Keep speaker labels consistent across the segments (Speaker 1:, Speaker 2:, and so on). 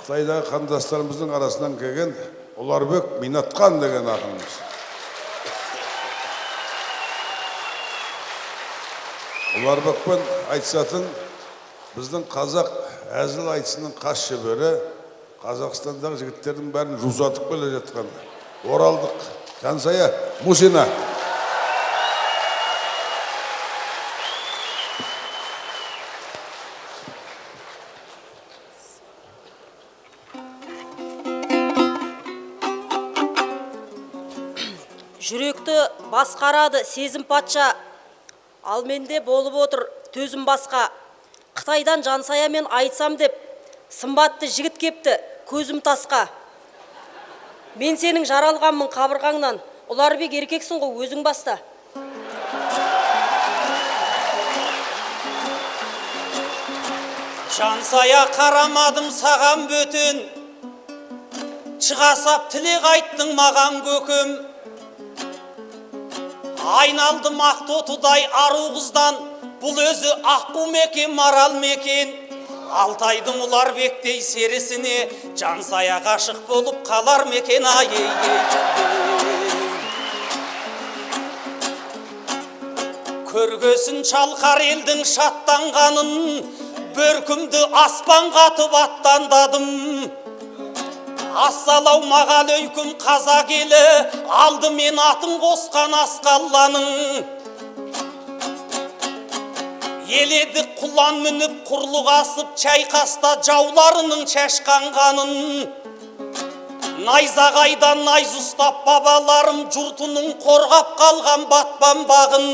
Speaker 1: Қытайдағы қандастарымыздың арасынан келген Ұларбек Минатқан деген ақынымыз. Ұларбекпен айтысатын біздің қазақ әзіл айтысының қас шебері, Қазақстандағы жігіттердің бәрін жузатып келе жатқан оралдық Жансая Мусина.
Speaker 2: Жүректі басқарады сезім патша, ал менде болып отыр төзім басқа. Қытайдан Жансаямен айтсам деп, сымбатты жігіт кепті көзім тасқа. Мен сенің жаралғанмын қабырғаңнан, Ұларбек еркексің ғой өзің баста.
Speaker 3: Жансая қарамадым саған бөтен, шығасап тілек айттың маған көкем. Айналдым ақтотудай ару қыздан, бұл өзі аққу мекен, марал мекен. Алтайдың Ұларбектей серісіне Жансая ғашық болып қалар мекен ай. Көргесін шалқар елдің шаттанғанын, бөркімді аспанға атып аттандадым. Ассалау мағалейкүм қазақ елі, алды мен атын қосқан асқалланың. Еледі құлан мініп құрлық асып, чайқаста жауларының шашқанғанын. Найзағайдан найз ұстап бабаларым, жұртының қорғап қалған батпан бағын.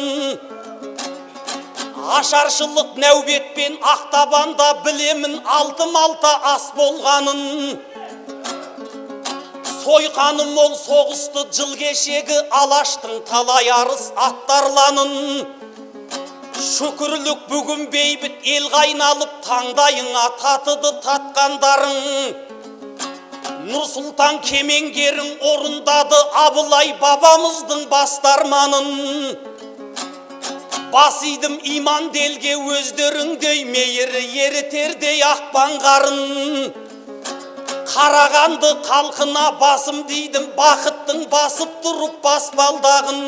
Speaker 3: Ашаршылық нәубетпен ақтабанда білемін алты-малта ас болғанын. Сойқаным ол соғысты жыл кешегі, алаштың талай арыс аттарланын. Шүкірлік бүгін бейбіт ел қайналып, таңдайыңа татыды татқандарың. Нұрсұлтан кемеңгерің орындады Абылай бабамыздың бастарманын. Басидым иман делге өздеріңдей, мейірі ерітердей ақпанғарын. Қарағанды қалқына басым дейдім, бақыттың басып тұрып баспалдағын.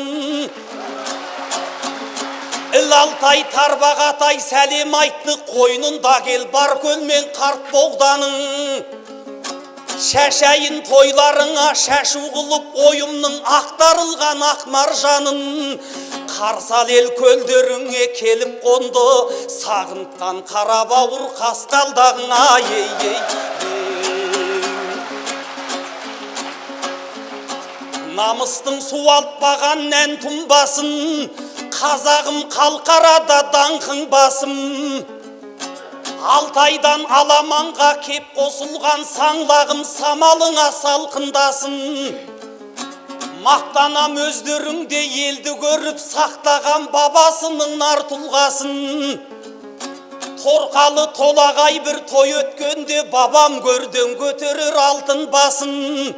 Speaker 3: Алтай Тарбағатай сәлем айтты, қойнында кел бар көлмен қарт боғданың. Шәшәйін тойларыңа шәшу қылып, ойымның ақтарылған ақ маржанын. Қарсал ел көлдеріңе келіп қонды, сағынтқан қарабауыр қасқалдағыңа Намыстың суалтпаған нән тұнбасын, қазағым қалқарада даңқың басым. Алтайдан аламанға кеп қосылған саңлағым, самалыңа салқындасын. Мақтанам өздеріңде елді көріп, сақтаған бабасының нар тұлғасын. Торқалы толағай бір той өткенде, бабам көрден көтерер алтын басын.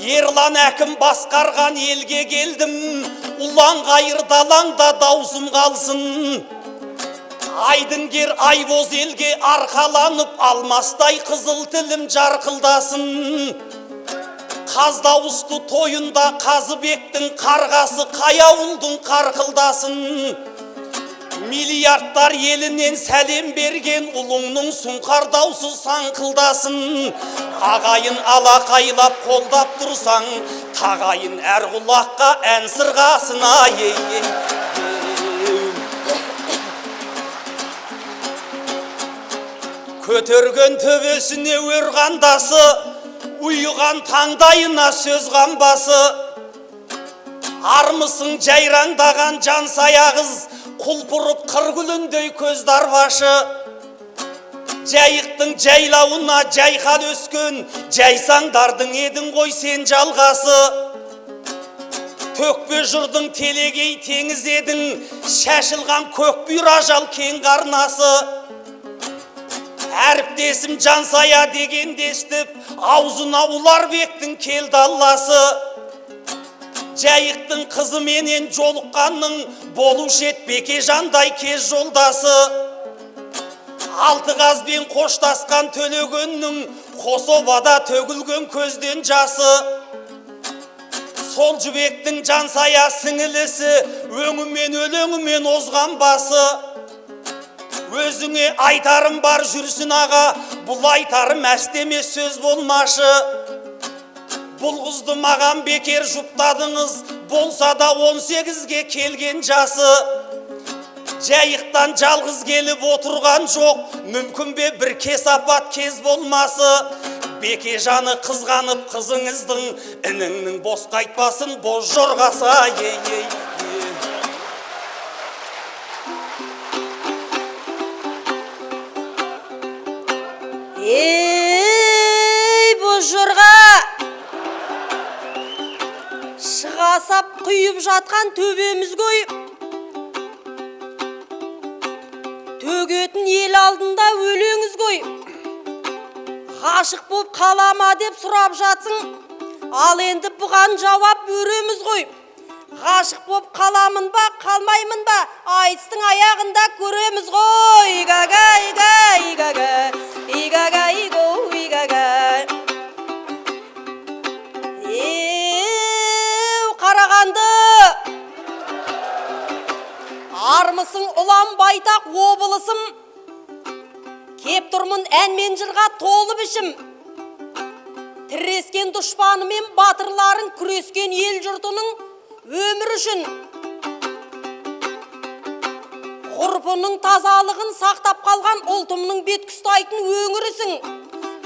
Speaker 3: Ерлан әкім басқарған елге келдім, ұлан ғайыр далаңда даусым қалсын. Айдынгер айбоз елге арқаланып, алмастай қызыл тілім жарқылдасын. Қаздауысты тойында Қазыбектің қарғасы, қаяуылдың қарқылдасын. Миллиардтар елінен сәлем берген ұлыңның сұңқар даусы саңқылдасын. Ағайын алақайлап қолдап тұрсаң, тағайын әр құлаққа ән сырғасын ай. Көтерген төбесіне өр қандасы, ұйыған таңдайына сөз қамбасы. Армысың жайраңдаған Жансая қыз, құлпырып қыргүліндей көздар башы. Жайықтың жайлауына жайқал өскен, жайсаңдардың едің ғой сен жалғасы. Төкпе жырдың телегей теңіз едің, шашылған көк бұйра жал кен қарнасы. Әріптесім Жансая дегенде естіп, аузына Ұларбектің келді алласы. Жайықтың қызы менен жолыққанның, болушы ет Бекежандай кез жолдасы. алты қазбен қоштасқан төлегеннің Қособада төгілген көзден жасы. Сол жібектің жансая сіңілісі өңімен өлеңімен озған басы. Өзіңе айтарым бар жүрсін аға, бұл айтарым әстеме сөз болмашы. Бұл қызды маған бекер жұптадыңыз, болса да 18-ге келген жасы. Жайықтан жалғыз келіп отырған жоқ, мүмкін бе бір кесапат кез болмасы. Беке жаны қызғанып қызыңыздың, ініңнің бос қайтпасын боз жорғаса.
Speaker 2: Ей, боз жорға! Шығасап құйып жатқан төбеміз қойып, төгетін ел алдында өлеңіз қойып, ғашық боп қалама деп сұрап жатсың, ал енді бұған жауап өреміз қойып. Ғашық боп қаламын ба, қалмаймын ба, айтыстың аяғында көреміз ғой. Игага, ига, игага, игага, иго, игага. Қарағанды! Армысың ұлан байтақ облысым, кеп тұрмын әнмен жырға толы бішім. Тірескен дұшпанымен батырларын күрескен ел жұртының өмір үшін. Ғұрпының тазалығын сақтап қалған ұлтымның бет күстайтын өңірісің.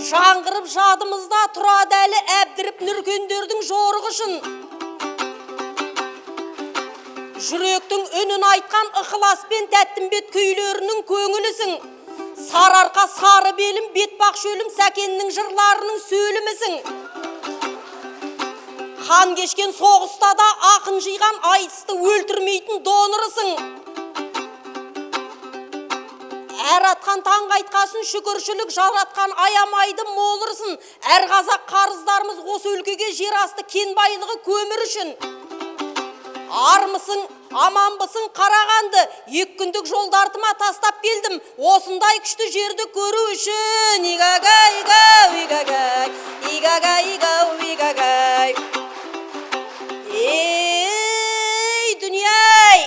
Speaker 2: Жаңғырып жадымызда тұрады әлі әбдіріп нүркендердің жорығышын. Жүректің үнін айтқан ықыласпен тәттімбет күйлерінің көңілісің. Сарарқа сары белім, бетпақ шөлім сәкеннің жырларының сөлімісің. Қан кешкен соғыста да ақын жиған айтысты өлтірмейтін донырысың. Әр атқан таң қайтқасын шүкіршілік жаратқан аямайды молырсын. Әр қазақ қарыздарымыз осы өлкеге жер асты кен байлығы көмір үшін. Армысың, аманбысың Қарағанды, 2 күндік жолдартыма тастап келдім, осындай күшті жерді көру үшін. Игага, игау, игагай, игага, игау, игагай. Ей, дүние-ай!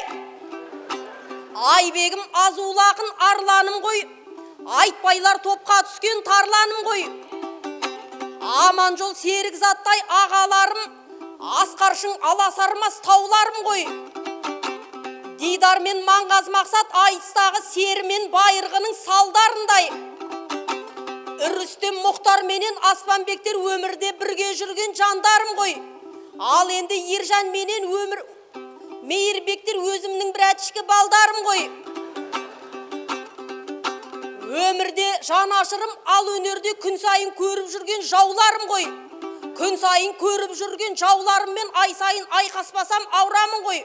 Speaker 2: Айбегім азулақын арланым ғой, айтпайлар топқа түскен тарланым ғой. Аманжол серік заттай ағаларым, асқаршың аласармас тауларым ғой. Дидармен маңғаз мақсат айтыстағы серімен байырғының салдарындай. Үрістен Мұхтар менен Аспанбектер өмірде бірге жүрген жандарым ғой. Ал енді Ержан менен Мейірбектер өзімнің бір әтішкі балдарым ғой. Өмірде жан ашырым, ал өнерде күн сайын көріп жүрген жауларым ғой. Күн сайын көріп жүрген жауларыммен ай сайын айқаспасам аурамын ғой.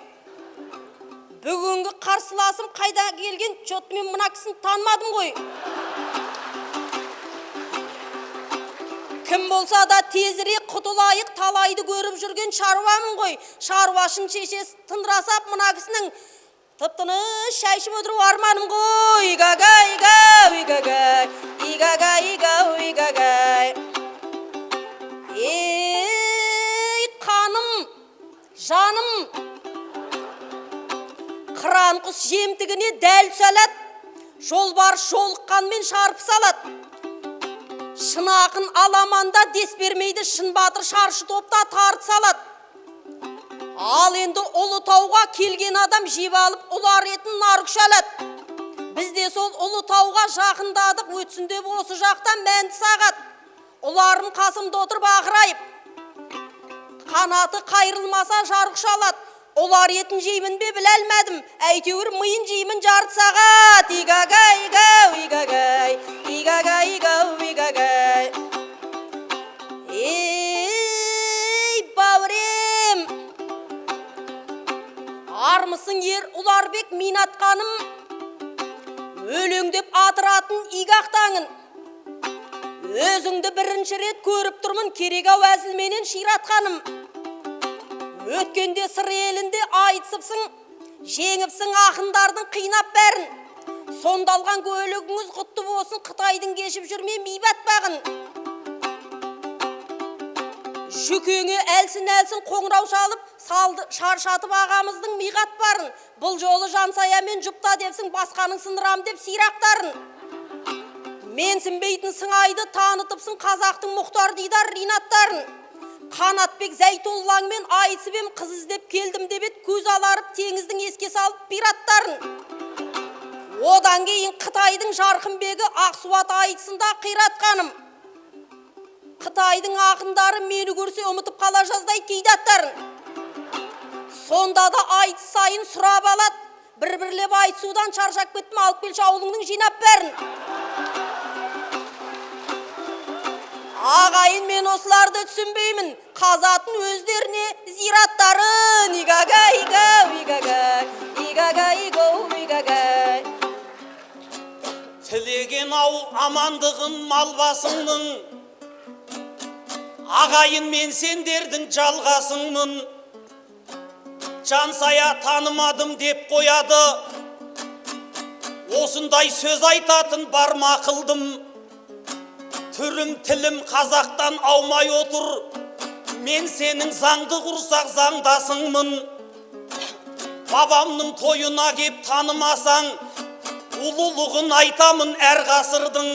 Speaker 2: Бүгінгі қарсыласым қайда келген, чотмен мына кісін танымадым ғой. Кім болса да тезірек құтылайық, талайды көріп жүрген шаруамын ғой. Шаруашың шешесі тындырасап мына кісінің тыптыны шайшып отыру арманым ғой. Игага, игау, игагай, игага, игау, игагай. Ей, қаным, жаным, қыран құс жемтігіне дәл салат, жолбар шолыққанмен шарпы салат. Шын ақын аламанда дес бермейді, шын батыр шаршы топта тарт салат. Ал енді Ұлытауға келген адам жеп алып ұлар етін нар күшалат. Біз де сол Ұлытауға жақындадық, өтсін деп осы жақтан мәнді сағат. Ұларым қасымда отырып ақырайып, қанаты қайрылмаса жарық шалат. Ұлар етін жеймін бе біләлмәдім, әйтеуір миын жеймін жарты сағат. Игага, игау, игагай, игага, игау, игагай. Ей, бауырем! Армысың ер Ұларбек мен атқаным, өлеңдеп атыратын игақтаңын. Өзіңді бірінші рет көріп тұрмын, керек әуәзілменен ширатқаным. Өткенде сыр елінде айтсыпсың, жеңіпсің ақындардың қинап бәрін. Сондалған көйлегіңіз құтты болсын, Қытайдың кешіп жүрме ми батпағын. Жүкеңе әлсін қоңырау шалып, салды шаршатып ағамыздың миғат барын. Бұл жолы Жансаямен жұпта депсің, басқаның сындырам деп сирақтарын. Мен сінбейтін сыңайды танытыпсың, қазақтың мұхтар дидар ринаттарын. Қанатбек Зәйтоллаңмен айтысып ем, қыз іздеп келдім деп ет, көз аларып теңіздің еске салып пираттарын. Одан кейін Қытайдың Жарқынбегі Ақсуат айтысында қиратқаным. Қытайдың ақындары мені көрсе ұмытып қала жаздайды кейдаттарын. Сонда да айтыс сайын сұрап алады, бір-бірлеп айтысудан шаршап кеттім, алып келші ауылыңның жинап бәрін. Ағайын, мен осыларды түсінбеймін, қазатын өздеріне зираттарын. Игагай, игау, игагай, игагай, игау, игагай.
Speaker 3: Тілеген ау амандығын мал басыңның, ағайын, мен сендердің жалғасыңмын. Жансая танымадым деп қояды, осындай сөз айтатын бар ма қылдым. Түрім тілім қазақтан аумай отыр, мен сенің заңды құрсақ заңдасыңмын. Бабамның тойына кеп танымасаң, ұлылығын айтамын әр ғасырдың.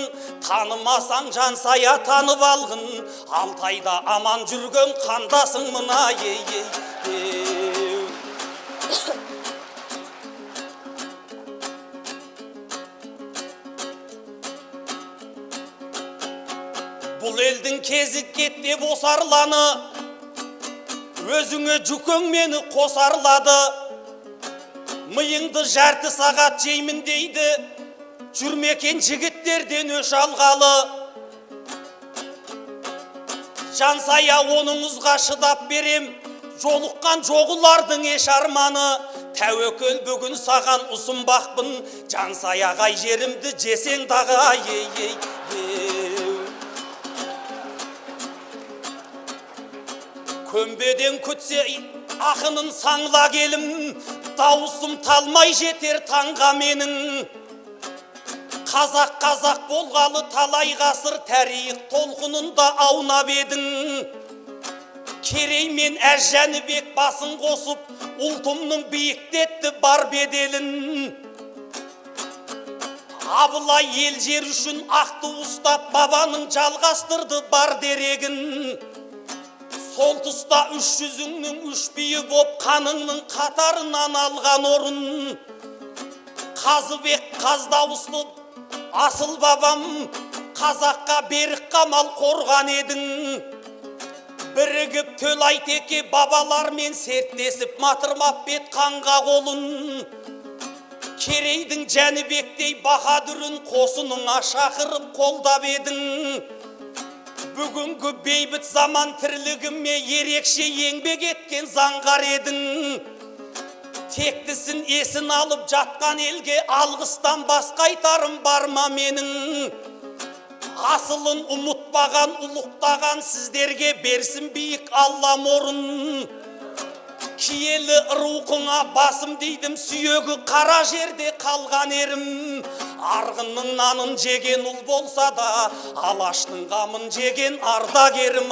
Speaker 3: Танымасаң Жансая танып алғын, Алтайда аман жүрген қандасыңмын. Бұл елдің кезік кетте босарланы, өзіңе жүкең мені қосарлады. Миыңды жарты сағат жеймін дейді, жүрмекен жігіттерден өш алғалы. Жансая, оныңызға шыдап берем, жолыққан жоғылардың еш арманы. Тәуекел бүгін саған ұсынбақпын, Жансая ғай жерімді жесең дағы. Көмбеден күтсе ақынын саңла келім, дауысым талмай жетер таңға менің. Қазақ болғалы талай ғасыр, тәрих толқынында аунап едің. Керей мен Әз Жәнібек басын қосып, ұлтымның биіктетті бар беделін. Абылай ел жер үшін ақты ұстап, бабаның жалғастырды бар дерегін. Сол тұста 300-іңнің 3 биі боп, қаныңның қатарынан алған орын. Қазыбек қаздауысты асыл бабам, қазаққа берік қамал қорған едің. Бірігіп төл айтеке бабалармен серттесіп, матырмап бет қанға қолын. Керейдің Жәнібектей баһадүрін қосыныңа шақырып қолдап едің. Бүгінгі бейбіт заман тірлігіме ерекше еңбек еткен заңғар едің. Тектісін есін алып жатқан елге алғыстан басқа айтарым бар ма менің. Асылын ұмытпаған, ұлықтаған сіздерге берсін биік Аллам орын. Киелі рухыңа басым дейдім, сүйегі қара жерде қалған ерім. Арғынның нанын жеген ұл болса да, Алаштың қамын жеген ардагерім.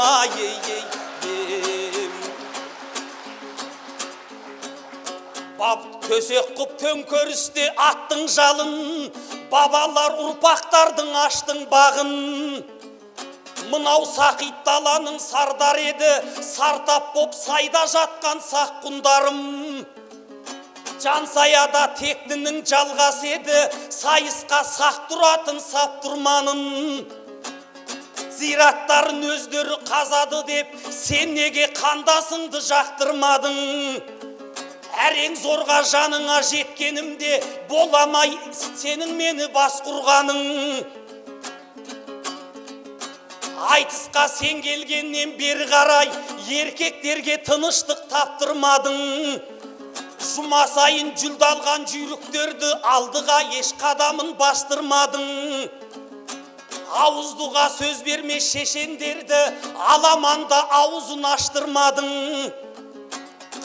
Speaker 3: Бап төсек құп төңкерісте аттың жалын, бабалар ұрпақтардың аштың бағын. Мынау Сақит даланың сардар еді, сартап боп сайда жатқан сақ құндарым. Жансаяда тектінің жалғас еді, сайысқа сақ тұратын сап тұрманын. Зираттарын өздері қазады деп, сен неге қандасыңды жақтырмадың? Әрең зорға жаныңа жеткенімде, боламай сенің мені бас құрғаның. Айтысқа сен келгеннен бері қарай, еркектерге тыныштық таптырмадың. Жұма сайын жүлдалған жүйріктерді алдыға еш қадамын бастырмадың. Ауыздыға сөз берме шешендерді аламанда аузын аштырмадың.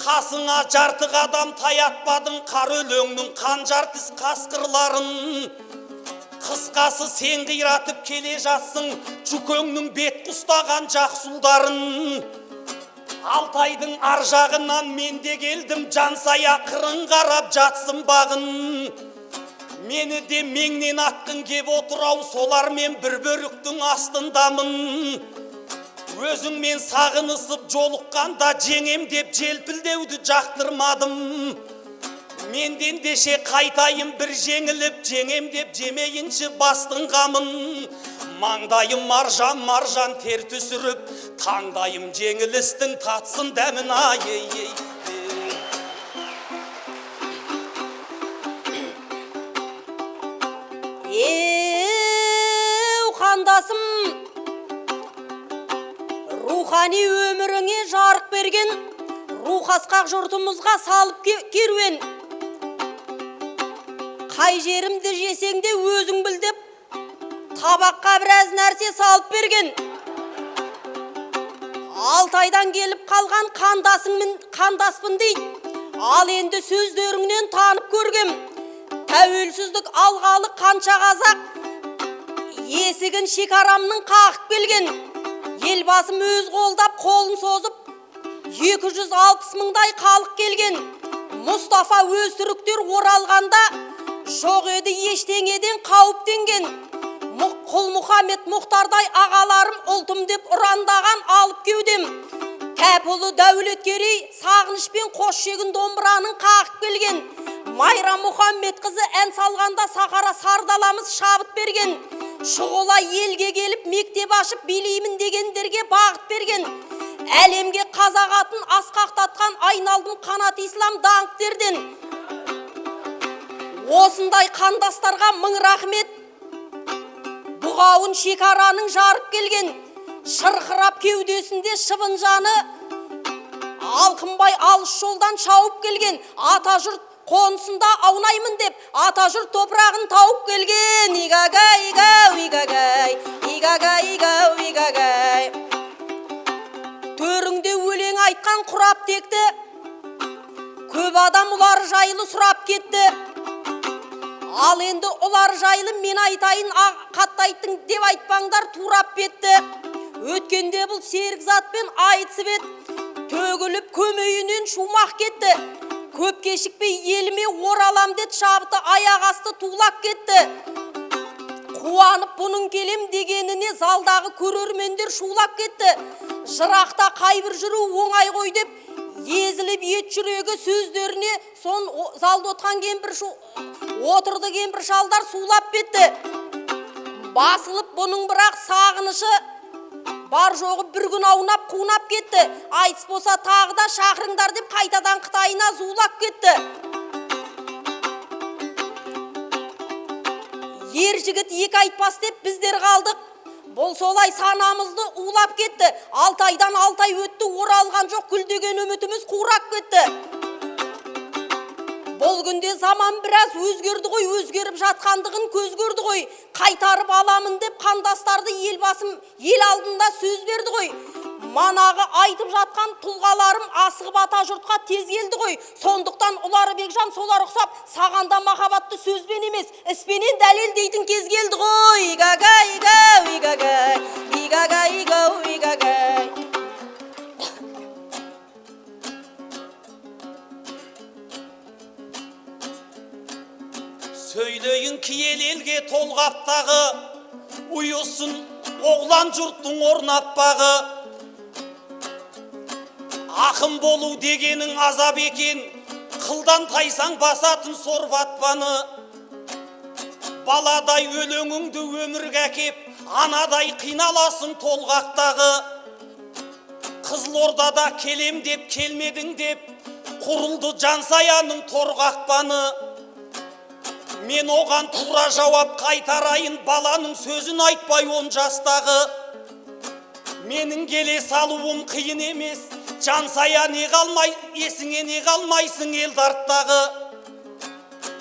Speaker 3: қасыңа жарты қадам таятпадың қар өлеңнің қанжар тіс қасқырларын. Қысқасы сен қиратып келе жатсың жүкеңнің бет ұстаған жақсулдарын. Алтайдың ар жағынан мен де келдім, жансая қырын қарап жатсың бағын. Мені де меңнен атқың кеп отырау, солармен бір бөріктің астындамын. Өзіңмен сағынысып жолыққанда жеңем деп желпілдеуді жақтырмадым. Менден деше қайтайым бір жеңіліп, жеңем деп жемейінші бастың қамын. Маңдайым маржан маржан тер түсіріп, таңдайым жеңілістің татсын дәмін ай.
Speaker 2: Қандасым, рухани өміріңе жарық берген, рухасқақ жұртымызға салып керуен. Қай жерімді жесең де өзің біл деп, табаққа біраз нәрсе салып берген. Алтайдан келіп қалған қандаспын дейді. Ал енді сөздеріңнен танып көргем. Тәуелсіздік алғалы қанша қазақ есігін шекарамның қағып келген. Елбасым өз қолдап қолын созып 260 мыңдай халық келген. Мұстафа өз түріктер оралғанда жоқ еді ештеңеден қауіптенген. Құл Мұхаммед Мұхтардай ағаларым ұлтым деп ұрандаған алып кеудем. Кәпұлы Дәулеткерей сағынышпен қош шегін домбыраның қағып келген. Майра Мұхаммед қызы ән салғанда Сахара сардаламыз шабыт берген. Шұғыла елге келіп мектеп ашып билеймін дегендерге бағыт берген. Әлемге қазақ атын асқақтатқан айналдым қанат ислам даңқтерден. Осындай қандастарға мың рахмет. Бұғауын шекараның жарып келген. Шырқырап кеудесінде шыбын жаны, алқынбай алыс жолдан шауып келген. Ата жұрт қонысында аунаймын деп, ата жұрт топырағын тауып келген. Игагай, игау, игагай, игагай, игау, игагай. Төріңде өлең айтқан құрап текті, көп адам ұлар жайлы сұрап кетті. Ал енді олар жайлы мен айтайын, қатты айттың деп айтпаңдар, турап кетті. Өткенде бұл серікзатпен айтысып ет, төгіліп көмейінен шумақ кетті. Көп кешікпей еліме оралам дед, шабыты аяқ асты тулап кетті. Қуанып бұның келем дегеніне залдағы көрермендер шулап кетті. Жырақта қайбір жүру оңай қой деп, езіліп ет жүрегі сөздеріне сон залды отқан кемпір отырды кемпір шалдар сулап кетті. Басылып бұның бірақ сағынышы бар жоғы бір күн аунап қунап кетті. Айтыс болса тағы да шақырыңдар деп қайтадан Қытайына зулап кетті. Ер жігіт екі айтпас деп біздер қалдық. Бұл солай санамызды улап кетті. Алтайдан Алтай өтті, оралған жоқ, күлдеген үмітіміз қурап кетті. Бұл күнде заман біраз өзгерді ғой, өзгеріп жатқандығын көз көрді ғой. Қайтарып аламын деп қандастарды елбасым ел алдында сөз берді ғой. Манағы айтып жатқан тұлғаларым асығып ата жұртқа тез келді ғой. Сондықтан ұлары Бекжан солар ұқсап, сағанда махабатты сөзбен емес, іспенен дәлел дейтін кез келді ғой. Игагай, игау, игагай, игагай, игау, игагай.
Speaker 3: Сөйлейін киел елге толғаптағы, ұйысын оғлан жұрттың орнатпағы. Ақын болу дегенің азап екен, қылдан тайсаң басатын сор батпаны. Баладай өлеңіңді өмірге әкеп, анадай қиналасың толғақтағы. Қызылордада келем деп келмедің деп, құрылды жансаяның торғақпаны. Мен оған тура жауап қайтарайын, баланың сөзін айтпай 10 жастағы. Менің келе салуым қиын емес, жансая не қалмай, есіңе не қалмайсың ел дарттағы.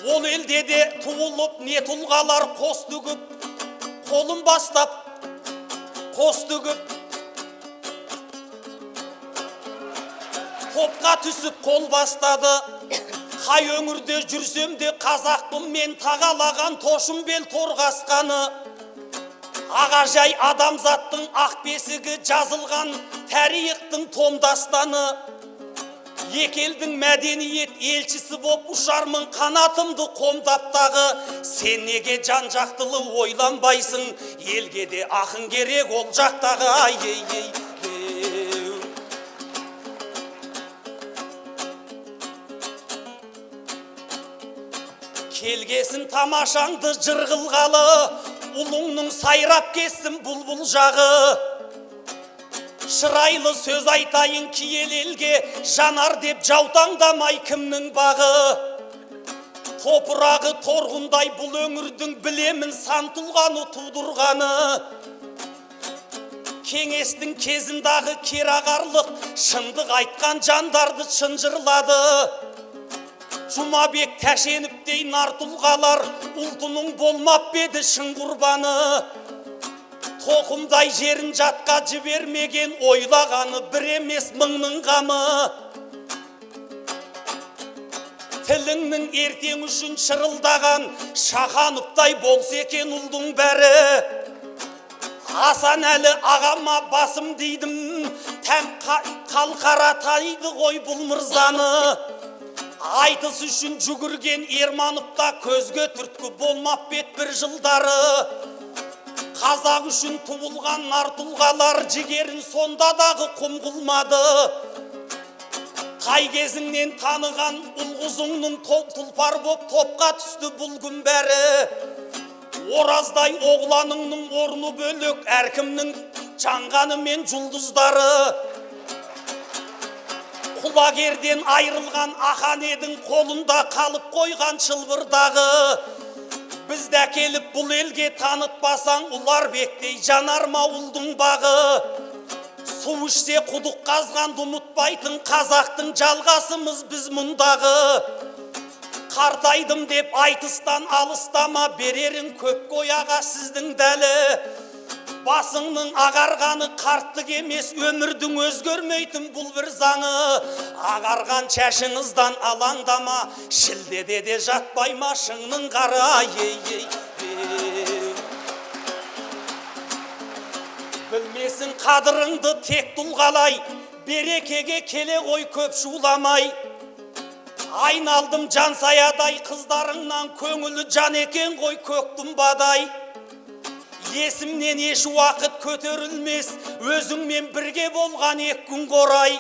Speaker 3: Ол елде де туылып не тұлғалар қос төгіп, қолын бастап қос төгіп. топқа түсіп қол бастады. Қай өңірде жүрсем де қазақпын мен, тағалаған тошым бел торғасқаны. Ағажай адамзаттың ақ бесігі жазылған тарихтың томдастаны. Екі елдің мәдениет елшісі боп ұшармын қанатымды қомдаптағы. Сен неге жан-жақтылы ойланбайсың, елге де ақын керек ол жақтағы. Ай, ей, ей. Келгесін тамашаңды жыр қылғалы, ұлыңның сайрап кессін бұлбұл жағы. Шырайлы сөз айтайын киел елге, жанар деп жаутаңдамай кімнің бағы. Топырағы торғындай бұл өңірдің білемін сан тұлғаны тудырғаны. Кеңестің кезіндағы керағарлық шындық айтқан жандарды шынжырлады. Жұмабек Тәшеновтей нар тұлғалар ұлтының болмап беді шын құрбаны. Тоқымдай жерін жатқа жібермеген ойлағаны бір емес мыңның қамы. Тіліңнің ертең үшін шырылдаған Шахановтай болса екен ұлдың бәрі. Асан әлі ағама басым дейдім, тәм қалқаратайды ғой бұл мырзаны. Айтыс үшін жүгірген Ермановта көзге түрткі болмап бет бір жылдары. Қазақ үшін туылған нар тұлғалар жігерін сонда дағы құм қылмады. Қай кезіңнен таныған ұл-құзыңның тұлпар боп топқа түсті бұл күн бәрі. Ораздай оғланыңның орны бөлек, әркімнің жанғаны мен жұлдыздары. Құлагерден айрылған ахан едің қолында қалып қойған шылбырдағы. Бізді әкеліп бұл елге танытпасаң, ұлар бектей жанар ма ұлдың бағы. Су ішсе құдық қазғанды ұмытпайтын қазақтың жалғасымыз біз мұндағы. Қартайдым деп айтыстан алыстама, берерін көп қояға сіздің дәлі. Басыңның ағарғаны қарттық емес, өмірдің өзгермейтін бұл бір заңы. Ағарған шашыңыздан алаңдама, шілдеде де жатпайма шыңның қары. Білмесін қадырыңды тек тұлғалай, берекеге келе ғой көп шуламай. Айналдым жансаядай қыздарыңнан, көңілі жан екен ғой көк тұмбадай. Есімнен еш уақыт көтерілмес, өзіңмен бірге болған ек күн қорай.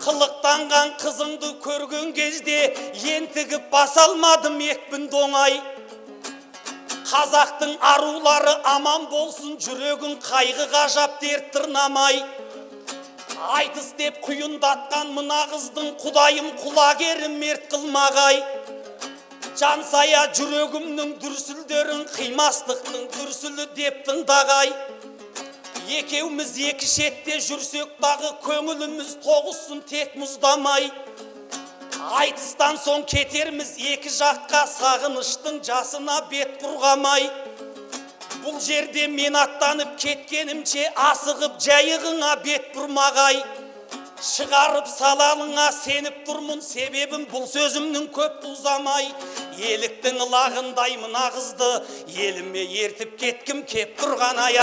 Speaker 3: Қылықтанған қызыңды көрген кезде, ентігіп басалмадым екпін доңай. Қазақтың арулары аман болсын, жүрегін қайғы ғажап дерт тырнамай. Айтыс деп құйындатқан мына қыздың, құдайым құлагерім мерт қылмағай. Жансая жүрегімнің дүрсілдерін, қимастықтың дүрсілі деп тыңдағай. Екеуміз екі шетте жүрсек дағы, көңіліміз тоғызсын тек мұздамай. Айтыстан соң кетерміз екі жаққа, сағыныштың жасына бет бұрғамай. Бұл жерде мен аттанып кеткенімше, асығып жайығыңа бет бұрмағай. Шығарып салалыңа сеніп тұрмын, себебім бұл сөзімнің көп ұзамай. Еліктің лағындай мына қызды, еліме ертіп кеткім кеп тұрған ай.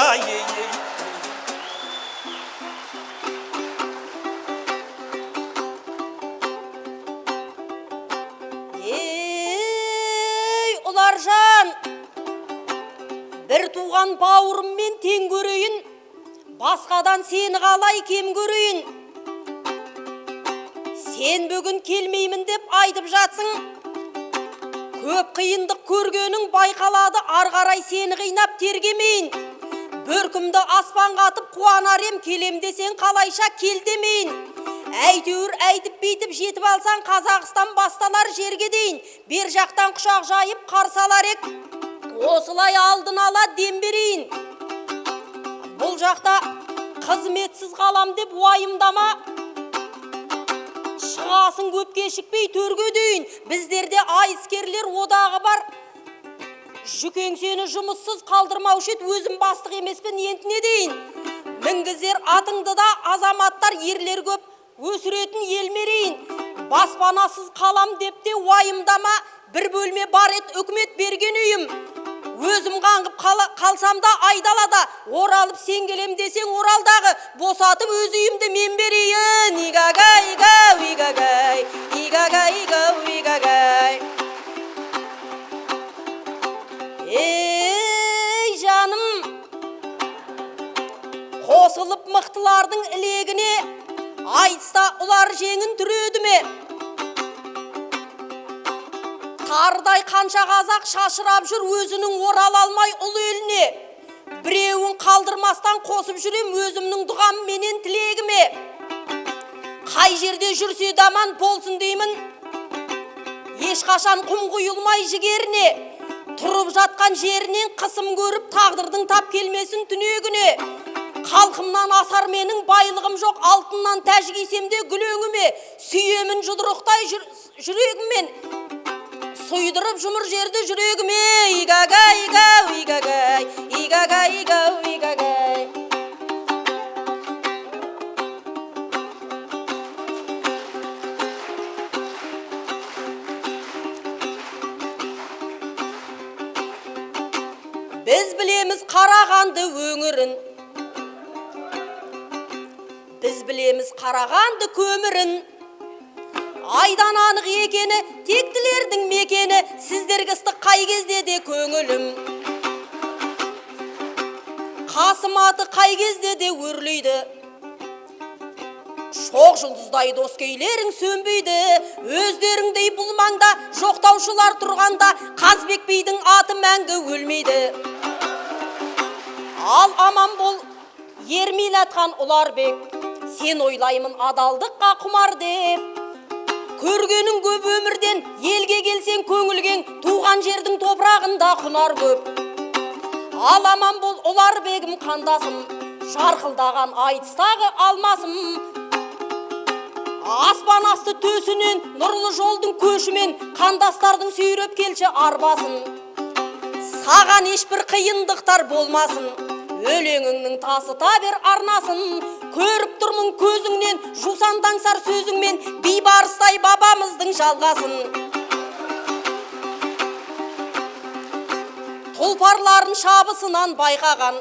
Speaker 2: Ей, ұларжан! Бір туған бауырыммен тең көрейін, басқадан сені қалай кем көрейін. Сен бүгін келмеймін деп айтып жатсың. Көп қиындық көргенің байқалады, арғарай сені қинап тергемейін. Бөркімді аспанға атып қуанар ем, келем десең қалайша кел демейін. Әйтеуір әйтіп бейтіп жетіп алсаң, Қазақстан басталар жерге дейін. Бер жақтан құшақ жайып қарсалар ек, осылай алдын ала дем берейін. Бұл жақта қызметсіз қалам деп уайымдама. Шығасың көп кешікпей төрге дейін. Біздерде айыскерлер одағы бар. Жүкең сені жұмыссыз қалдырмаушы еді, өзім бастық емеспін ентіне дейін. Мінгізер атыңды да азаматтар ерлер көп, өсіретін ел мерейін. Баспанасыз қалам деп те уайымдама, бір бөлме бар ет үкімет берген үйім. Өзім қаңғып қалсам да айдалада, оралып сен келем десең Оралдағы, босатып өз үйімді мен берейін. Игагай, игау, игагай, игагай, игау, игагай. Ей жаным, қосылып мықтылардың ілегіне, айтыста ұлар жеңін түреді ме? Қардай қанша қазақ шашырап жүр өзінің орал алмай ұл еліне. Біреуін қалдырмастан қосып жүрем өзімнің дұғам менен тілегіме. Қай жерде жүрсе даман болсын деймін, ешқашан құм құйылмай жігеріне. Тұрып жатқан жерінен қысым көріп тағдырдың тап келмесін түнегіне. Халқымнан асар менің байлығым жоқ, алтыннан тәж кисем де гүл өңіме. Сүйемін жұдырықтай жүрегіммен, сұйдырып жұмыр жерді жүрегіме. Игагай, игау, игагай, игагай, игау, игагай. Біз білеміз Қарағанды өңірін, біз білеміз Қарағанды көмірін. Айдан анық екені, тектілердің мекені, сіздерге ыстық қай кезде де көңілім. Қасым аты қай кезде де өрлейді, шоқ жұлдыздай доскейлерің сөнбейді. Өздеріңдей бұл маңда жоқтаушылар тұрғанда, Қазбек бидің аты мәңгі өлмейді. Ал аман бол Ермил атқан Ұларбек, сен ойлаймын адалдыққа құмар деп. Көргенің көп өмірден, елге келсең көңілген, туған жердің топырағында құнар көп. Ал аман бол Ұларбегім қандасым, жарқылдаған айтыстағы алмасым. Аспан асты төсінен, нұрлы жолдың көшімен, қандастардың сүйреп келші арбасын. Саған ешбір қиындықтар болмасын, өлеңіңнің тасыта бер арнасын. Көріп тұрмын көзіңнен, жусандаңсар сөзіңмен, бейбарыстай бабамыздың жалғасын. Тұлпарларын шабысынан байқаған,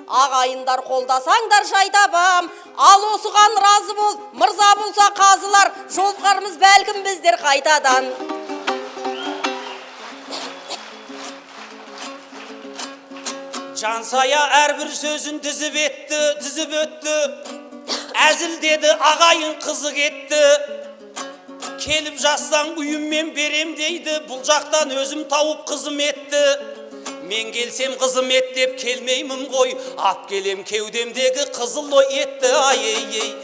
Speaker 2: ағайындар қолдасаңдар жай табам. Ал осыған разы бол, мырза болса қазылар, жолғарымыз бәлкім біздер қайтадан.
Speaker 3: Жансая әрбір сөзін тізіп өтті. Әзіл деді, ағайын қызы кетті. Келіп жазсаң үйіммен берем дейді, бұл жақтан өзім тауып қызым етті. Мен келсем қызым ет деп келмеймін ғой, ап келем кеудемдегі қызыл ой етті. Ай-ей-ей.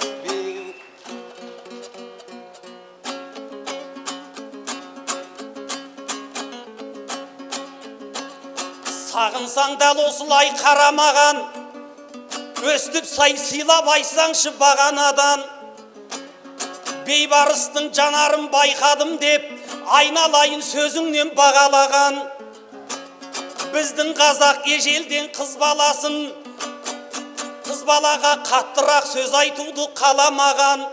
Speaker 3: Сағынсаң дәл осылай қарамаған, өстіп сыйлап айсаңшы бағанадан. Бейбарыстың жанарын байқадым деп, айналайын сөзіңнен бағалаған. Біздің қазақ ежелден қыз баласын, қыз балаға қаттырақ сөз айтуды қаламаған.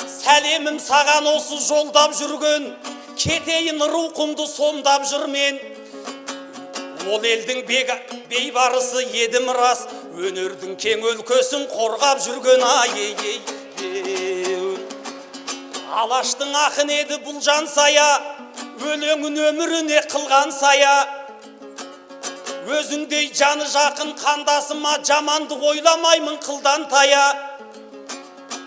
Speaker 3: Сәлемім саған осы жолдап жүрген, кетейін рухымды сомдап жүрмен. Ол елдің бейбарысы едім рас, өнердің кең өлкөсін қорғап жүрген. Ай-ей-ей. Алаштың ақын еді бұл Жансая, өлеңін өміріне қылған сая. Өзіңдей жаны жақын қандасыма, жаманды ойламаймын қылдан тая.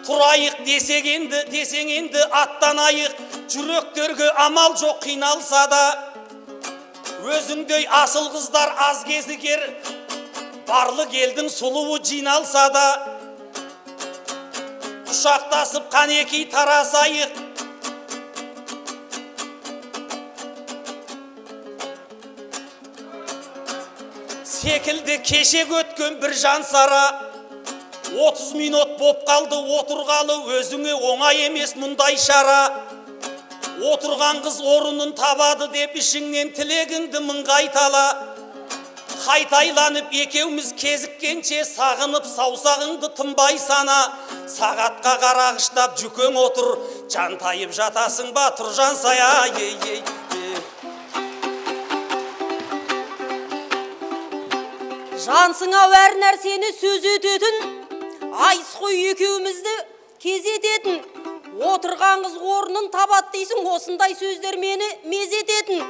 Speaker 3: Тұрайық десең енді аттанайық, жүректерге амал жоқ қиналса да. Өзіңдей асыл қыздар аз кезігер, барлық елдің сұлуы жиналса да. Құшақтасып қанекей тарасайық, секілді кешек өткен бір Жансара. 30 минут боп қалды отырғалы, өзіңе оңай емес мұндай шара. Отырған қыз орынын табады деп ішіңнен тілегіңді мың қайтала. Қайтайланып екеуміз кезіккенше сағынып саусағыңды тынбай сана. Сағатқа қарағыштап жүкең отыр, жантайып жатасың ба Тұржан сая.
Speaker 2: Жансыңа әр нәрсені сөз өтетін, айсқой екеумізді кезететін. Отырған қыз орнын табат дейсің, осындай сөздер мені мезететін.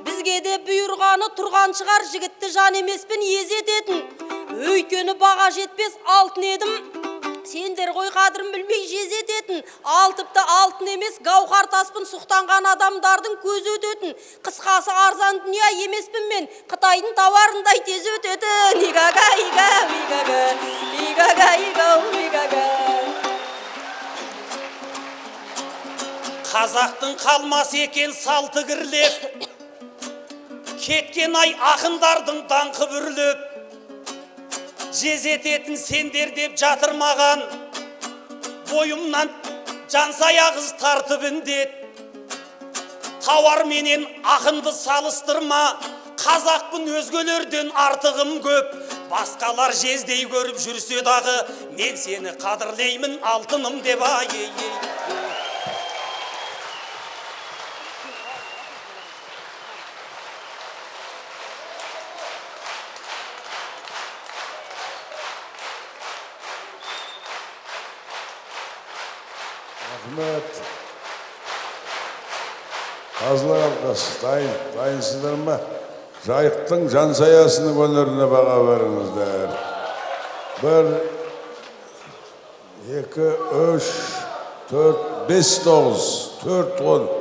Speaker 2: Бізге де бұйырғаны тұрған шығар, жігітті жан емеспін езететін. Өйткені баға жетпес алтын едім, сендер ғой қадірін білмей жезететін. Алтыпты алтын емес, гауһар таспын, сұқтанған адамдардың көз өтетін. Қысқасы арзан дүния емеспін мен, Қытайдың тауарындай тез өтетін. Игага, ига, игага, игага, ига, игага.
Speaker 3: Қазақтың қалмас екен салты кірлеп, кеткен ай ақындардың даңқы бүрлеп. Жезететін сендер деп жатыр маған, бойымнан жансая қыз тартып індет. Тауар менен ақынды салыстырма, қазақпын өзгелерден артығым көп. Басқалар жездей көріп жүрсе дағы, мен сені қадірлеймін алтыным деп ай.
Speaker 1: Рахмет. Қазылар алқасы, дайынсыздар ма? Жайықтың жансаясының өнеріне баға беріңіздер. 1, 2, 3, 4, 5, 9, 4, 10.